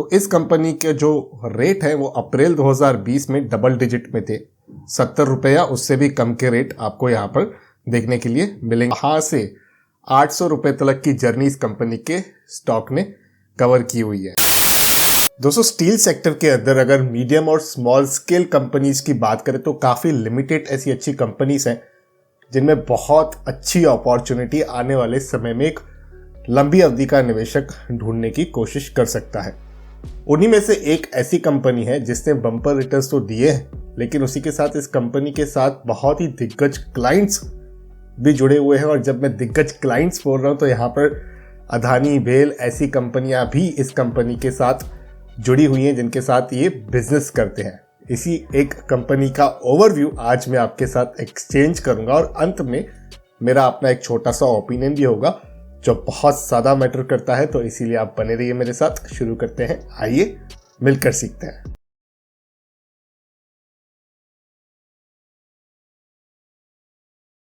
तो इस कंपनी के जो रेट है वो अप्रैल 2020 में डबल डिजिट में थे। 70 रुपये या उससे भी कम के रेट आपको यहाँ पर देखने के लिए मिलेंगे। यहाँ से 800 रुपये तक की जर्नी इस कंपनी के स्टॉक ने कवर की हुई है। दोस्तों, स्टील सेक्टर के अंदर अगर मीडियम और स्मॉल स्केल कंपनीज की बात करें तो काफ़ी लिमिटेड ऐसी अच्छी कंपनीज हैं जिनमें बहुत अच्छी अपॉर्चुनिटी आने वाले समय में एक लंबी अवधि का निवेशक ढूंढने की कोशिश कर सकता है। उन्हीं में से एक ऐसी कंपनी है जिसने बम्पर रिटर्न्स तो दिए हैं, लेकिन उसी के साथ इस कंपनी के साथ बहुत ही दिग्गज क्लाइंट्स भी जुड़े हुए हैं। और जब मैं दिग्गज क्लाइंट्स बोल रहा हूँ तो यहाँ पर अदानी, बेल ऐसी कंपनियां भी इस कंपनी के साथ जुड़ी हुई हैं जिनके साथ ये बिजनेस करते हैं। इसी एक कंपनी का ओवरव्यू आज मैं आपके साथ एक्सचेंज करूंगा और अंत में मेरा अपना एक छोटा सा ओपिनियन भी होगा जो बहुत ज़्यादा मैटर करता है। तो इसीलिए आप बने रहिए मेरे साथ। शुरू करते हैं, आइए मिलकर सीखते हैं।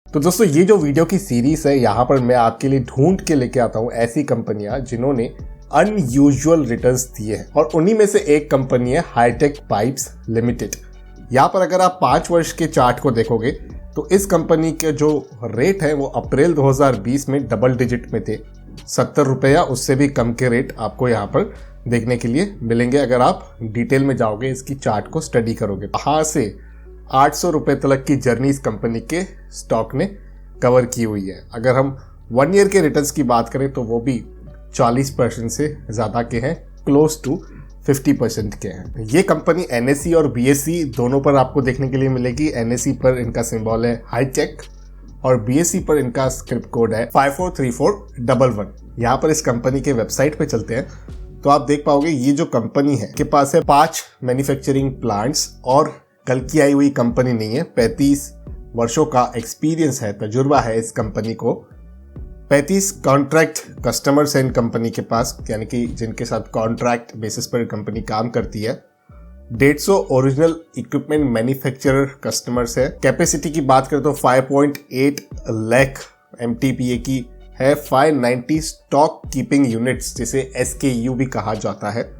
तो दोस्तों, ये जो वीडियो की सीरीज है यहाँ पर मैं आपके लिए ढूंढ के लेके आता हूँ ऐसी कंपनियां जिन्होंने अनयूजुअल रिटर्न्स दिए हैं, और उन्हीं में से एक कंपनी है हाईटेक पाइप्स लिमिटेड। यहाँ पर अगर आप 5 वर्ष के चार्ट को देखोगे तो इस कंपनी के जो रेट है वो अप्रैल 2020 में डबल डिजिट में थे। 70 रुपये या उससे भी कम के रेट आपको यहाँ पर देखने के लिए मिलेंगे अगर आप डिटेल में जाओगे, इसकी चार्ट को स्टडी करोगे। यहाँ से 800 रुपये तक की जर्नी इस कंपनी के स्टॉक ने कवर की हुई है। अगर हम 1 ईयर के रिटर्न्स की बात करें तो वो भी 40% से ज़्यादा के हैं, क्लोज टू 50% के हैं। ये कंपनी NSE और BSE दोनों पर आपको देखने के लिए मिलेगी। NSE पर इनका सिंबल है हाईटेक और BSE पर इनका स्क्रिप्ट कोड है 543411। यहाँ पर इस कंपनी के वेबसाइट पे चलते हैं तो आप देख पाओगे ये जो कंपनी है के पास है 5 मैन्युफैक्चरिंग प्लांट्स और कल की आई हुई कंपनी नहीं है। 35 वर्षों का एक्सपीरियंस है, तजुर्बा है इस कंपनी को। 35 कॉन्ट्रैक्ट कस्टमर्स हैं इन कंपनी के पास, यानी कि जिनके साथ कॉन्ट्रैक्ट बेसिस पर कंपनी काम करती है। 150 ओरिजिनल इक्विपमेंट मैन्युफैक्चरर कस्टमर्स है। कैपेसिटी की बात करें तो 5.8 लाख MTPA की है। 590 स्टॉक कीपिंग यूनिट्स जिसे SKU भी कहा जाता है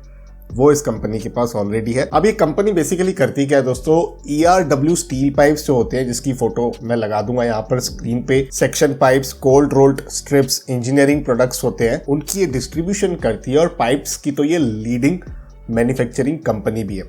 वो इस कंपनी के पास ऑलरेडी है। अब ये कंपनी बेसिकली करती क्या है दोस्तों, ERW स्टील पाइप्स जो होते हैं, जिसकी फोटो मैं लगा दूंगा यहाँ पर स्क्रीन पे, section pipes, cold rolled strips, engineering products होते हैं, उनकी ये डिस्ट्रीब्यूशन करती है। और पाइप्स की तो ये लीडिंग मैन्युफैक्चरिंग कंपनी भी है।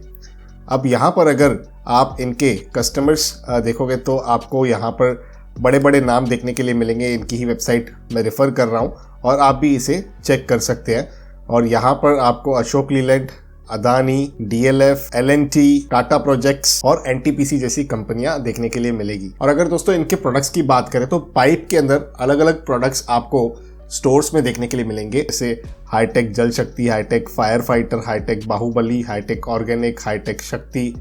अब यहाँ पर अगर आप इनके कस्टमर्स देखोगे तो आपको यहाँ पर बड़े बड़े नाम देखने के लिए मिलेंगे। इनकी ही वेबसाइट मैं रेफर कर रहा हूँ और आप भी इसे चेक कर सकते हैं। और यहाँ पर आपको Ashok Leyland, Adani, DLF, L&T, Tata projects और NTPC जैसी कंपनियां देखने के लिए मिलेगी। और अगर दोस्तों इनके प्रोडक्ट्स की बात करें तो पाइप के अंदर अलग अलग प्रोडक्ट्स आपको स्टोर्स में देखने के लिए मिलेंगे, जैसे hi-tech Jal Shakti, hi-tech fire fighter, hi-tech Baahubali, hi-tech organic, hi-tech Shakti.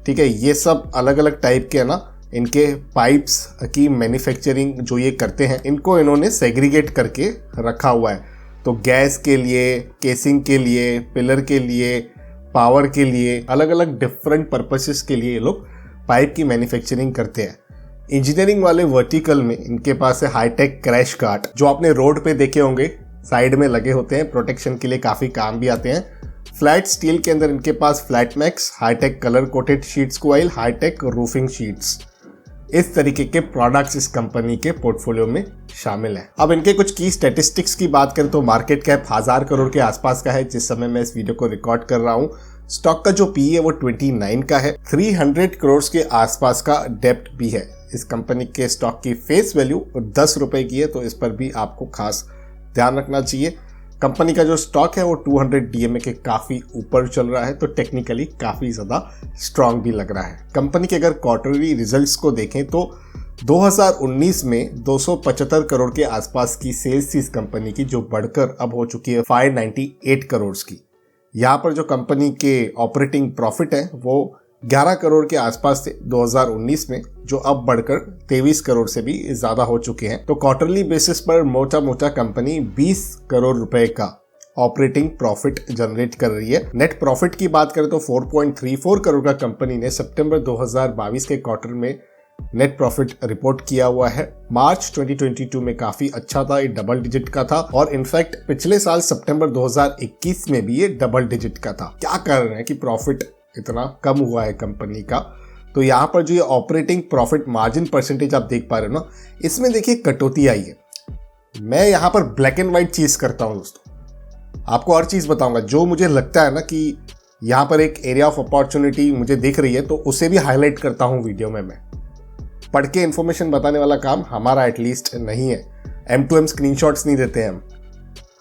ठीक है, ये सब अलग अलग टाइप के है ना इनके पाइप्स की मैन्युफैक्चरिंग जो ये करते हैं, इनको इन्होंने सेग्रीगेट करके रखा हुआ है। तो गैस के लिए, केसिंग के लिए, पिलर के लिए, पावर के लिए, अलग अलग डिफरेंट पर्पसेस के लिए ये लोग पाइप की मैन्युफैक्चरिंग करते हैं। इंजीनियरिंग वाले वर्टिकल में इनके पास है हाईटेक क्रैश गार्ड, जो आपने रोड पे देखे होंगे, साइड में लगे होते हैं, प्रोटेक्शन के लिए काफ़ी काम भी आते हैं। फ्लैट स्टील के अंदर इनके पास flat max, hitech colour coated sheets coil, hitech roofing sheets, इस तरीके के प्रोडक्ट्स इस कंपनी के पोर्टफोलियो में शामिल है। अब इनके कुछ की स्टैटिस्टिक्स की बात करें तो मार्केट कैप 1000 करोड़ के आसपास का है जिस समय मैं इस वीडियो को रिकॉर्ड कर रहा हूं। स्टॉक का जो PE है वो 29 का है। 300 करोड़ के आसपास का डेप्ट भी है। इस कंपनी के स्टॉक की फेस वैल्यू 10 रुपए की है, तो इस पर भी आपको खास ध्यान रखना चाहिए। कंपनी का जो स्टॉक है वो 200 DMA के काफ़ी ऊपर चल रहा है, तो टेक्निकली काफ़ी ज़्यादा स्ट्रांग भी लग रहा है। कंपनी के अगर क्वार्टरली रिजल्ट्स को देखें तो 2019 में 275 करोड़ के आसपास की सेल्स थी इस कंपनी की, जो बढ़कर अब हो चुकी है 598 करोड़ की। यहाँ पर जो कंपनी के ऑपरेटिंग प्रॉफिट है वो 11 करोड़ के आसपास थे 2019 में, जो अब बढ़कर 23 करोड़ से भी ज्यादा हो चुके हैं। तो क्वार्टरली बेसिस पर मोटा मोटा कंपनी 20 करोड़ रुपए का ऑपरेटिंग प्रॉफिट जनरेट कर रही है। नेट प्रॉफिट की बात करें तो 4.34 करोड़ का कंपनी ने सितंबर 2022 के क्वार्टर में नेट प्रॉफिट रिपोर्ट किया हुआ है। मार्च 2022 में काफी अच्छा था, ये डबल डिजिट का था और इनफैक्ट पिछले साल सितंबर 2021 में भी ये डबल डिजिट का था। क्या कर रहे हैं कि प्रॉफिट इतना कम हुआ है कंपनी का। तो यहाँ पर जो ये ऑपरेटिंग प्रॉफिट मार्जिन परसेंटेज आप देख पा रहे हो ना, इसमें देखिए कटौती आई है। मैं यहाँ पर ब्लैक एंड व्हाइट चीज करता हूँ दोस्तों, आपको हर चीज बताऊंगा। जो मुझे लगता है ना कि यहाँ पर एक एरिया ऑफ अपॉर्चुनिटी मुझे दिख रही है तो उसे भी हाईलाइट करता हूँ वीडियो में। मैं पढ़ के इन्फॉर्मेशन बताने वाला काम हमारा एटलीस्ट नहीं है। M2M स्क्रीनशॉट्स नहीं देते हैं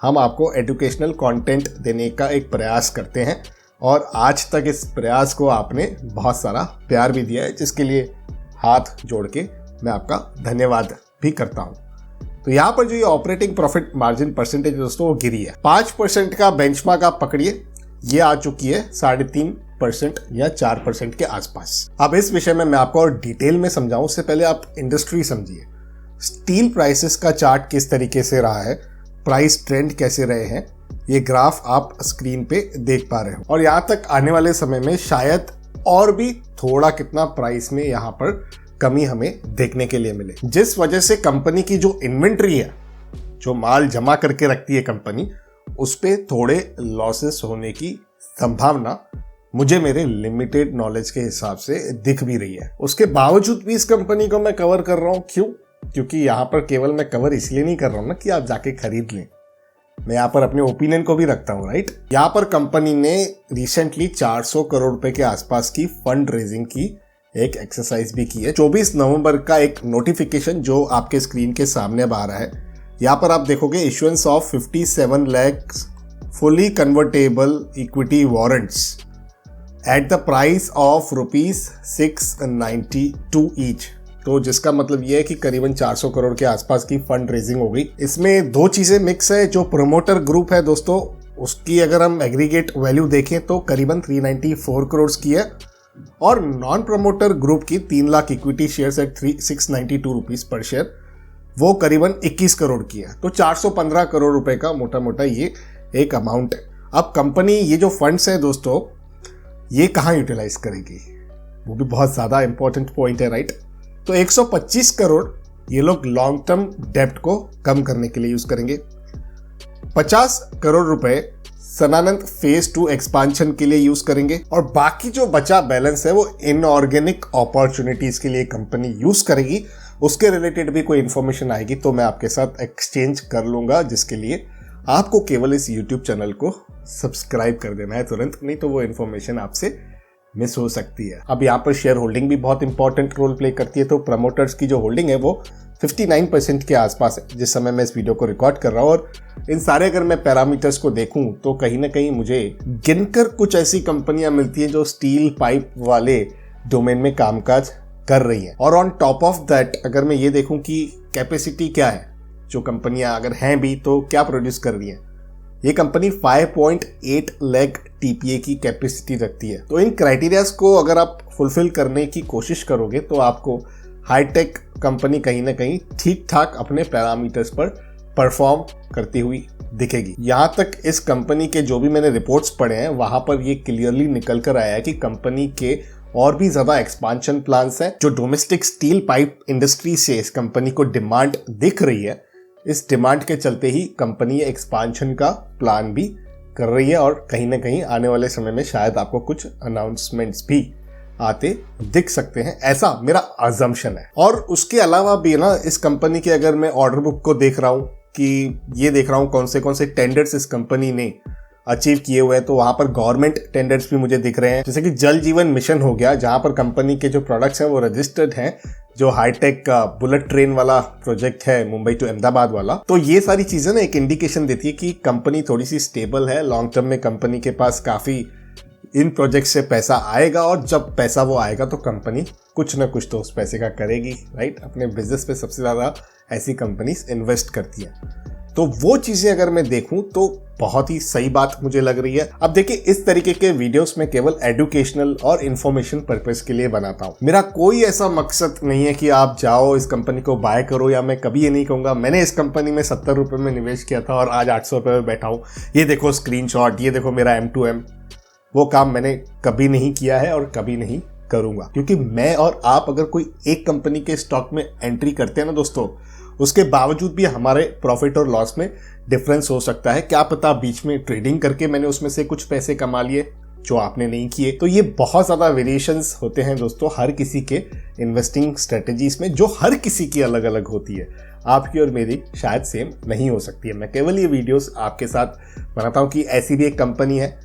हम आपको एजुकेशनल कंटेंट देने का एक प्रयास करते हैं और आज तक इस प्रयास को आपने बहुत सारा प्यार भी दिया है, जिसके लिए हाथ जोड़ के मैं आपका धन्यवाद भी करता हूं। तो यहाँ पर जो ये ऑपरेटिंग प्रॉफिट मार्जिन परसेंटेज दोस्तों वो गिरी है। 5% का बेंचमार्क आप पकड़िए, ये आ चुकी है 3.5% या 4% के आसपास। अब इस विषय में मैं आपको और डिटेल में समझाऊं उससे पहले आप इंडस्ट्री समझिए। स्टील प्राइसेस का चार्ट किस तरीके से रहा है, प्राइस ट्रेंड कैसे रहे हैं, ये ग्राफ आप स्क्रीन पे देख पा रहे हो। और यहाँ तक आने वाले समय में शायद और भी थोड़ा कितना प्राइस में यहाँ पर कमी हमें देखने के लिए मिले, जिस वजह से कंपनी की जो इन्वेंट्री है, जो माल जमा करके रखती है कंपनी, उस पे थोड़े लॉसेस होने की संभावना मुझे मेरे लिमिटेड नॉलेज के हिसाब से दिख भी रही है। उसके बावजूद भी इस कंपनी को मैं कवर कर रहा हूं। क्यों? क्योंकि यहाँ पर केवल मैं कवर इसलिए नहीं कर रहा हूं ना कि आप जाके खरीद लें, मैं यहाँ पर अपने ओपिनियन को भी रखता हूँ, राइट। यहाँ पर कंपनी ने रिसेंटली 400 करोड़ रुपए के आसपास की फंड रेजिंग की एक एक्सरसाइज भी की है। 24 नवंबर का एक नोटिफिकेशन जो आपके स्क्रीन के सामने अब आ रहा है, यहाँ पर आप देखोगे issuance of 57 lakh fully convertible equity warrants at the price of ₹692 each. तो जिसका मतलब ये है कि करीबन 400 करोड़ के आसपास की फंड रेजिंग हो गई। इसमें दो चीजें मिक्स है। जो प्रोमोटर ग्रुप है दोस्तों, उसकी अगर हम एग्रीगेट वैल्यू देखें तो करीबन 394 करोड़ की है और नॉन प्रमोटर ग्रुप की 3 lakh equity shares at 692 rupees per share, वो करीबन 21 करोड़ की है। तो 415 करोड़ रुपए का मोटा मोटा ये एक अमाउंट है। अब कंपनी ये जो फंड्स है दोस्तों, ये कहाँ यूटिलाइज करेगी, वो भी बहुत ज्यादा इंपॉर्टेंट पॉइंट है, राइट। तो 125 करोड़ ये लोग लॉन्ग टर्म डेब्ट को कम करने के लिए यूज करेंगे। 50 करोड़ रुपए सनातन फेज 2 एक्सपांशन के लिए यूज करेंगे और बाकी जो बचा बैलेंस है वो इनऑर्गेनिक अपॉर्चुनिटीज के लिए कंपनी यूज करेगी। उसके रिलेटेड भी कोई इंफॉर्मेशन आएगी तो मैं आपके साथ एक्सचेंज कर लूंगा, जिसके लिए आपको केवल इस YouTube चैनल को सब्सक्राइब कर देना है तुरंत, नहीं तो वो इन्फॉर्मेशन आपसे मिस हो सकती है। अब यहाँ पर शेयर होल्डिंग भी बहुत इंपॉर्टेंट रोल प्ले करती है। तो प्रमोटर्स की जो होल्डिंग है वो 59% के आसपास है जिस समय मैं इस वीडियो को रिकॉर्ड कर रहा हूँ। और इन सारे अगर मैं पैरामीटर्स को देखूं तो कहीं ना कहीं मुझे गिनकर कुछ ऐसी कंपनियां मिलती हैं जो स्टील पाइप वाले डोमेन में कामकाज कर रही हैं। और ऑन टॉप ऑफ दैट अगर मैं ये देखूं कि कैपेसिटी क्या है, जो कंपनियां अगर हैं भी तो क्या प्रोड्यूस कर रही हैं, ये कंपनी 5.8 लाख TPA की कैपेसिटी रखती है। तो इन क्राइटेरियाज को अगर आप फुलफिल करने की कोशिश करोगे तो आपको हाईटेक कंपनी कहीं ना कहीं ठीक ठाक अपने पैरामीटर्स पर परफॉर्म करती हुई दिखेगी। यहाँ तक इस कंपनी के जो भी मैंने रिपोर्ट्स पढ़े हैं वहां पर ये क्लियरली निकल कर आया है कि कंपनी के और भी ज्यादा एक्सपांशन प्लान्स हैं। जो डोमेस्टिक स्टील पाइप इंडस्ट्री से इस कंपनी को डिमांड दिख रही है, इस डिमांड के चलते ही कंपनी एक्सपांशन का प्लान भी कर रही है और कहीं ना कहीं आने वाले समय में शायद आपको कुछ अनाउंसमेंट्स भी आते दिख सकते हैं, ऐसा मेरा अजम्पशन है। और उसके अलावा भी ना इस कंपनी के अगर मैं ऑर्डर बुक को देख रहा हूं कि ये देख रहा हूं कौन से टेंडर्स इस कंपनी ने अचीव किए हुए हैं, तो वहां पर गवर्नमेंट टेंडर्स भी मुझे दिख रहे हैं। जैसे कि जल जीवन मिशन हो गया, जहां पर कंपनी के जो प्रोडक्ट्स हैं वो रजिस्टर्ड हैं, जो हाईटेक बुलेट ट्रेन वाला प्रोजेक्ट है मुंबई टू अहमदाबाद वाला। तो ये सारी चीजें ना एक इंडिकेशन देती है कि कंपनी थोड़ी सी स्टेबल है। लॉन्ग टर्म में कंपनी के पास काफी इन प्रोजेक्ट से पैसा आएगा और जब पैसा वो आएगा तो कंपनी कुछ ना कुछ तो उस पैसे का करेगी, राइट। अपने बिजनेस पे सबसे ज्यादा ऐसी कंपनीज इन्वेस्ट करती है। तो वो चीजें अगर मैं देखूं तो बहुत ही सही बात मुझे लग रही है। अब देखिए, इस तरीके के वीडियोस में केवल एजुकेशनल और इन्फॉर्मेशन पर्पस के लिए बनाता हूं। मेरा कोई ऐसा मकसद नहीं है कि आप जाओ इस कंपनी को बाय करो, या मैं कभी ये नहीं कहूंगा मैंने इस कंपनी में 70 रुपए में निवेश किया था और आज 800 रुपए में बैठा हूं, ये देखो स्क्रीनशॉट, ये देखो मेरा M2M। वो काम मैंने कभी नहीं किया है और कभी नहीं करूंगा, क्योंकि मैं और आप अगर कोई एक कंपनी के स्टॉक में एंट्री करते हैं ना दोस्तों, उसके बावजूद भी हमारे प्रॉफिट और लॉस में डिफरेंस हो सकता है। क्या पता बीच में ट्रेडिंग करके मैंने उसमें से कुछ पैसे कमा लिए जो आपने नहीं किए। तो ये बहुत ज़्यादा वेरिएशंस होते हैं दोस्तों हर किसी के इन्वेस्टिंग स्ट्रेटजीज में, जो हर किसी की अलग अलग होती है। आपकी और मेरी शायद सेम नहीं हो सकती है। मैं केवल ये वीडियोस आपके साथ बनाता हूँ कि ऐसी भी एक कंपनी है,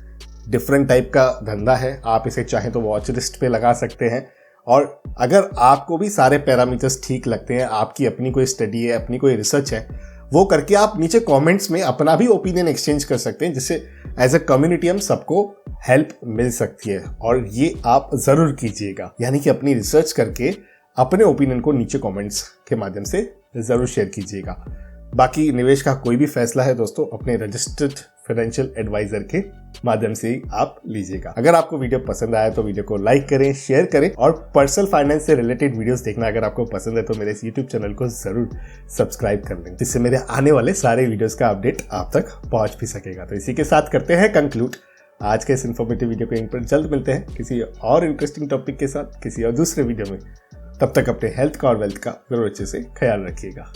डिफरेंट टाइप का धंधा है, आप इसे चाहें तो वॉच लिस्ट पे लगा सकते हैं। और अगर आपको भी सारे पैरामीटर्स ठीक लगते हैं, आपकी अपनी कोई स्टडी है, अपनी कोई रिसर्च है, वो करके आप नीचे कमेंट्स में अपना भी ओपिनियन एक्सचेंज कर सकते हैं, जिससे एज अ कम्युनिटी हम सबको हेल्प मिल सकती है। और ये आप जरूर कीजिएगा, यानी कि अपनी रिसर्च करके अपने ओपिनियन को नीचे कमेंट्स के माध्यम से जरूर शेयर कीजिएगा। बाकी निवेश का कोई भी फैसला है दोस्तों अपने रजिस्टर्ड फाइनेंशियल एडवाइजर के माध्यम से ही आप लीजिएगा। अगर आपको वीडियो पसंद आया तो वीडियो को लाइक करें, शेयर करें, और पर्सनल फाइनेंस से रिलेटेड वीडियोस देखना अगर आपको पसंद है तो मेरे इस यूट्यूब चैनल को जरूर सब्सक्राइब कर लें, जिससे मेरे आने वाले सारे वीडियोस का अपडेट आप तक पहुंच भी सकेगा। तो इसी के साथ करते हैं कंक्लूड आज के इस इन्फॉर्मेटिव वीडियो को। यहीं पर जल्द मिलते हैं किसी और इंटरेस्टिंग टॉपिक के साथ किसी और दूसरे वीडियो में। तब तक अपने हेल्थ का और वेल्थ का जरूर अच्छे से ख्याल रखिएगा।